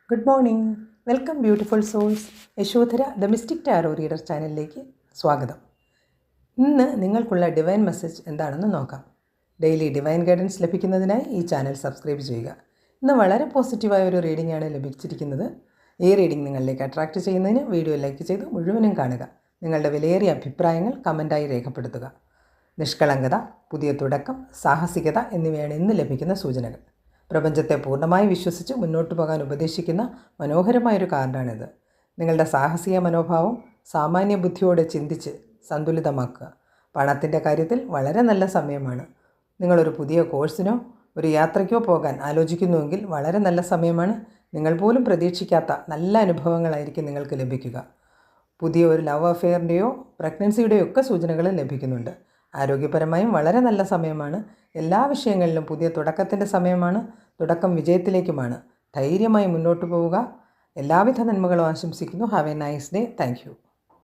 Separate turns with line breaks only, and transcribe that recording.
Good morning. Welcome beautiful souls. Yashodhara the mystic tarot reader ചാനലിലേക്ക് സ്വാഗതം. ഇന്ന് നിങ്ങൾക്കുള്ള ഡിവൈൻ മെസ്സേജ് എന്താണെന്ന് നോക്കാം. ഡെയിലി ഡിവൈൻ ഗൈഡൻസ് ലഭിക്കുന്നതിനായി ഈ ചാനൽ സബ്സ്ക്രൈബ് ചെയ്യുക. ഇന്ന് വളരെ പോസിറ്റീവായ ഒരു റീഡിംഗ് ആണ് ലഭിച്ചിരിക്കുന്നത്. ഈ റീഡിംഗ് നിങ്ങളിലേക്ക് അട്രാക്റ്റ് ചെയ്യുന്നതിന് വീഡിയോ ലൈക്ക് ചെയ്ത് മുഴുവനും കാണുക. നിങ്ങളുടെ വിലയേറിയ അഭിപ്രായങ്ങൾ കമൻറ്റായി രേഖപ്പെടുത്തുക. നിഷ്കളങ്കത, പുതിയ തുടക്കം, സാഹസികത എന്നിവയാണ് ഇന്ന് ലഭിക്കുന്ന സൂചനകൾ. പ്രപഞ്ചത്തെ പൂർണ്ണമായി വിശ്വസിച്ച് മുന്നോട്ട് പോകാൻ ഉപദേശിക്കുന്ന മനോഹരമായൊരു കാർഡാണിത്. നിങ്ങളുടെ സാഹസിക മനോഭാവം സാമാന്യ ബുദ്ധിയോടെ ചിന്തിച്ച് സന്തുലിതമാക്കുക. പണത്തിൻ്റെ കാര്യത്തിൽ വളരെ നല്ല സമയമാണ്. നിങ്ങളൊരു പുതിയ കോഴ്സിനോ ഒരു യാത്രയ്ക്കോ പോകാൻ ആലോചിക്കുന്നുവെങ്കിൽ വളരെ നല്ല സമയമാണ്. നിങ്ങൾ പോലും പ്രതീക്ഷിക്കാത്ത നല്ല അനുഭവങ്ങളായിരിക്കും നിങ്ങൾക്ക് ലഭിക്കുക. പുതിയ ഒരു ലവ് അഫെയറിൻ്റെയോ പ്രഗ്നൻസിയുടെയോ ഒക്കെ സൂചനകൾ ലഭിക്കുന്നുണ്ട്. ആരോഗ്യപരമായും വളരെ നല്ല സമയമാണ്. എല്ലാ വിഷയങ്ങളിലും പുതിയ തുടക്കത്തിൻ്റെ സമയമാണ്. തുടക്കം വിജയത്തിലേക്കുമാണ്. ധൈര്യമായി മുന്നോട്ട് പോവുക. എല്ലാവിധ നന്മകളും ആശംസിക്കുന്നു. Have A nice day. Thank you.